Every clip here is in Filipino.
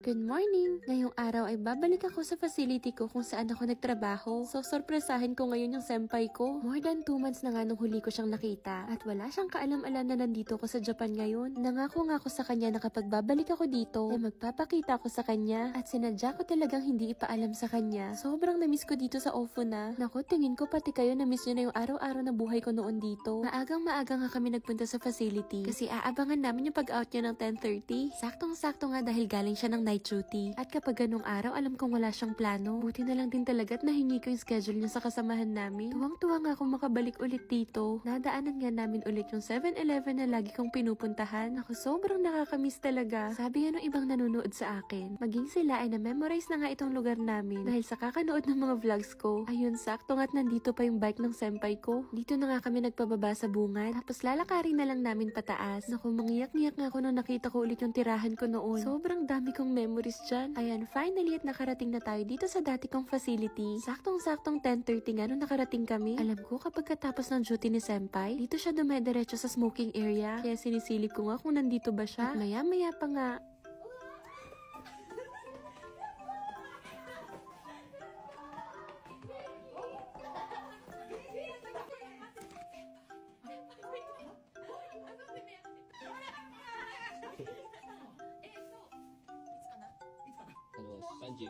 Good morning! Ngayong araw ay babalik ako sa facility ko kung saan ako nagtrabaho. So, sorpresahin ko ngayon yung senpai ko. More than 2 months na nga nung huli ko siyang nakita. At wala siyang kaalam-alam na nandito ko sa Japan ngayon. Nangako nga ako sa kanya na kapag babalik ako dito, ay magpapakita ako sa kanya. At sinadya ko talagang hindi ipaalam sa kanya. Sobrang namiss ko dito sa OFO na. Naku, tingin ko pati kayo namiss nyo na yung araw-araw na buhay ko noon dito. Maagang-maaga nga kami nagpunta sa facility. Kasi aabangan namin yung pag-out niya ng 10:30. Saktong-sakto nga dahil galing siya ng night duty. At kapag ganung araw, alam kong wala siyang plano. Buti na lang din talaga at nahingi ko yung schedule niya sa kasamahan namin. Tuwang-tuwa nga akong makabalik ulit dito. Nadaanan nga namin ulit yung 7-Eleven na lagi kong pinupuntahan. Ako sobrang nakakamiss talaga. Sabi nga nung ibang nanonood sa akin, maging sila ay na-memorize na nga itong lugar namin dahil sa kakanood ng mga vlogs ko. Ayun, sakto nga't nandito pa yung bike ng senpai ko. Dito na nga kami nagpababa sa bungad. Tapos lalakarin na lang namin pataas. Naku, mangiyak-ngiyak nga ako nung nakita ko ulit yung tirahan ko noon. Sobrang dami kong memories dyan. Ayan, finally at nakarating na tayo dito sa dati kong facility. Saktong-saktong 10:30 nga nung nakarating kami. Alam ko kapag katapos ng duty ni senpai, dito siya dumediretso sa smoking area. Kaya sinisilip ko nga kung nandito ba siya. At maya-maya pa nga, Sanji.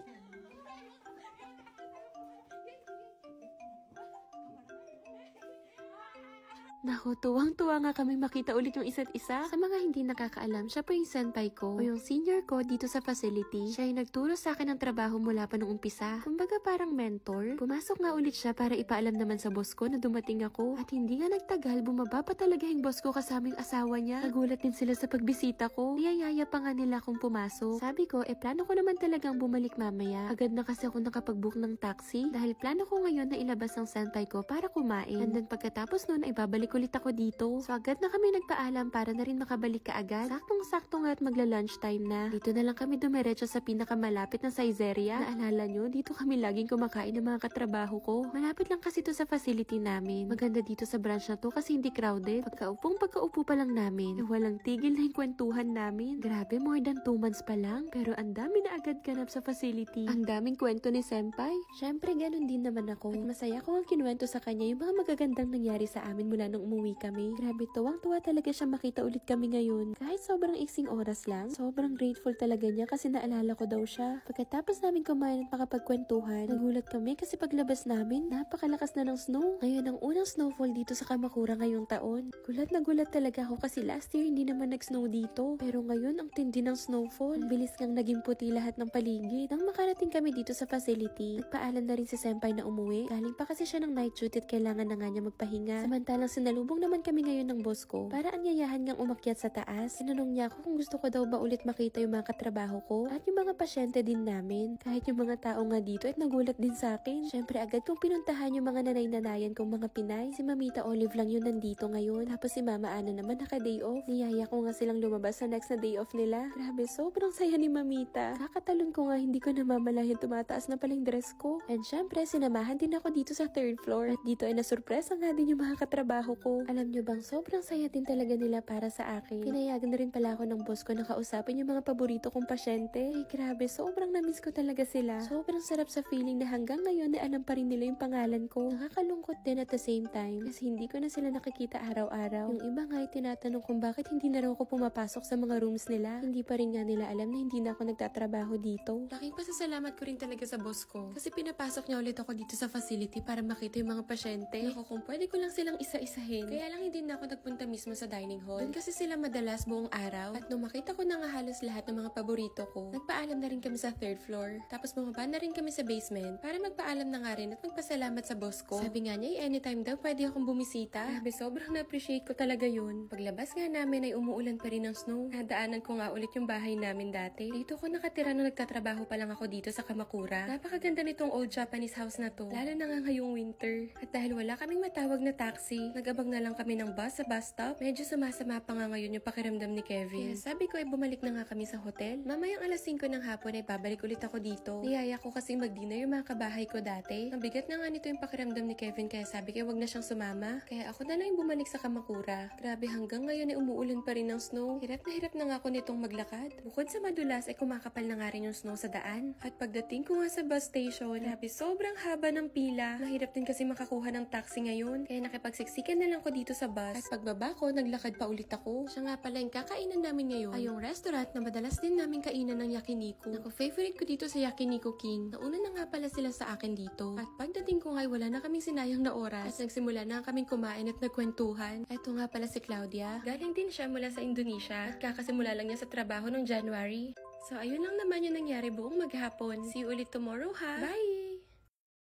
naku, tuwang-tuwa nga kami makita ulit yung isa't isa. Sa mga hindi nakakaalam, siya po yung senpai ko o yung senior ko dito sa facility. Siya yung nagturo sa akin ng trabaho mula pa nung umpisa. Kumbaga parang mentor. Pumasok nga ulit siya para ipaalam naman sa boss ko na dumating ako. At hindi nga nagtagal, bumaba pa talaga yung boss ko kasama yung asawa niya. Nagulat din sila sa pagbisita ko. Niyayaya pa nga nila akong pumasok. Sabi ko, plano ko naman talagang bumalik mamaya. Agad na kasi ako nakapag-book ng taxi dahil plano ko ngayon na ilabas ang senpai ko para kumain. And then pagkatapos nun ay babalik ulit ako dito. So agad na kami nagpaalam para na rin makabalik kaagad. Saktong-sakto nga at magla-lunch time na. Dito na lang kami dumiretso sa pinakamalapit na Saizeria. Naalala nyo, dito kami laging kumakain ng mga katrabaho ko. Malapit lang kasi to sa facility namin. Maganda dito sa branch na to kasi hindi crowded. Pagkaupo pa lang namin, walang tigil na yung kwentuhan namin. Grabe, more than 2 months pa lang. Pero ang dami na agad ganap sa facility. Ang daming kwento ni senpai. Syempre, ganun din naman ako. At masaya ko ang kinuwento sa kanya yung mga magagandang nangyari sa amin mula nung umuwi kami. Grabe, tuwang-tuwa talaga siya makita ulit kami ngayon. Kahit sobrang iksing oras lang, sobrang grateful talaga niya kasi naalala ko daw siya. Pagkatapos namin kumain at makapagkwentuhan, nagulat kami kasi paglabas namin, napakalakas na ng snow. Ngayon ang unang snowfall dito sa Kamakura ngayong taon. Gulat na gulat talaga ako kasi last year hindi naman nag-snow dito. Pero ngayon ang tindi ng snowfall. Ang bilis ngang naging puti lahat ng paligid. Nang makarating kami dito sa facility, nagpaalam na rin si senpai na umuwi. Galing pa kasi siya ng night duty at kailangan na nga niya magpahinga. Samantalang sinalubong naman kami ngayon ng boss ko para anyayahan ngang umakyat sa taas. Tinanong niya ako kung gusto ko daw ba ulit makita yung mga katrabaho ko at yung mga pasyente din namin. Kahit yung mga tao nga dito at nagulat din sa akin. Syempre agad kong pinuntahan yung mga nanay-nanayan kong mga Pinay. Si Mamita Olive lang yun nandito ngayon. Tapos si Mama Ana naman naka-day off. Niyaya ko nga silang lumabas sa next na day off nila. Grabe, sobrang saya ni Mamita. Kakatalon ko nga hindi ko namamalayan tumataas na palang dress ko. And syempre sinamahan din ako dito sa 3rd floor. At dito ay nasurpresa nga din yung mga katrabaho ko. Alam nyo bang sobrang saya din talaga nila para sa akin. Pinayagan na rin pala ako ng boss ko na kausapin yung mga paborito kong pasyente. Ay grabe, sobrang namiss ko talaga sila. Sobrang sarap sa feeling na hanggang ngayon na alam pa rin nila yung pangalan ko. Nakakalungkot din at the same time kasi hindi ko na sila nakikita araw-araw. Yung iba nga ay tinatanong kung bakit hindi na raw ako pumapasok sa mga rooms nila. Hindi pa rin nga nila alam na hindi na ako nagtatrabaho dito. Laking pasasalamat ko rin talaga sa boss ko kasi pinapasok niya ulit ako dito sa facility para makita yung mga pasyente. Ako kung pwede ko lang silang isa-isahin. Kaya lang hindi na ako nagpunta mismo sa dining hall. Doon kasi sila madalas buong araw. At nung makita ko na nga halos lahat ng mga paborito ko, nagpaalam na rin kami sa 3rd floor. Tapos bumaba na rin kami sa basement para magpaalam na nga rin at magpasalamat sa boss ko. Sabi nga niya, anytime daw pwede akong bumisita. Grabe, sobrang na-appreciate ko talaga yun. Paglabas nga namin ay umuulan pa rin ng snow. Nadaanan ko nga ulit yung bahay namin dati. Dito ko nakatira nung nagtatrabaho pa lang ako dito sa Kamakura. Napakaganda nitong old Japanese house na to. Lalo na nga ngayong winter. At dahil wala kaming matawag na taxi, nag nag-abang na lang kami ng bus sa bus stop. Medyo sumasama pa nga ngayon yung pakiramdam ni Kevin. Kaya sabi ko ay bumalik na nga kami sa hotel. Mamayang alas 5 ng hapon ay babalik ulit ako dito. Niyaya ko kasi mag-dinner yung mga kabahay ko dati. Ang bigat na nga nito yung pakiramdam ni Kevin kaya sabi ko wag na siyang sumama. Kaya ako na lang yung bumalik sa Kamakura. Grabe hanggang ngayon ay umuulan pa rin ng snow. Hirap na nga ako nitong maglakad. Bukod sa madulas ay kumakapal na nga rin yung snow sa daan. At pagdating ko nga sa bus station, grabe sobrang haba ng pila. Mahirap din kasi makakuha ng taxi ngayon. Kaya nakipagsiksikan na lang ko dito sa bus. At pagbaba ko, naglakad pa ulit ako. Siya nga pala yung kakainan namin ngayon ay yung restaurant na madalas din namin kainan ng yakiniku. Naku, favorite ko dito sa Yakiniku King. Nauna na nga pala sila sa akin dito. At pagdating ko nga wala na kaming sinayang na oras. At nagsimula na kaming kumain at nagkwentuhan. Ito nga pala si Claudia. Galing din siya mula sa Indonesia. At kakasimula lang niya sa trabaho noong January. So ayun lang naman yung nangyari buong maghapon. See you ulit tomorrow ha. Bye!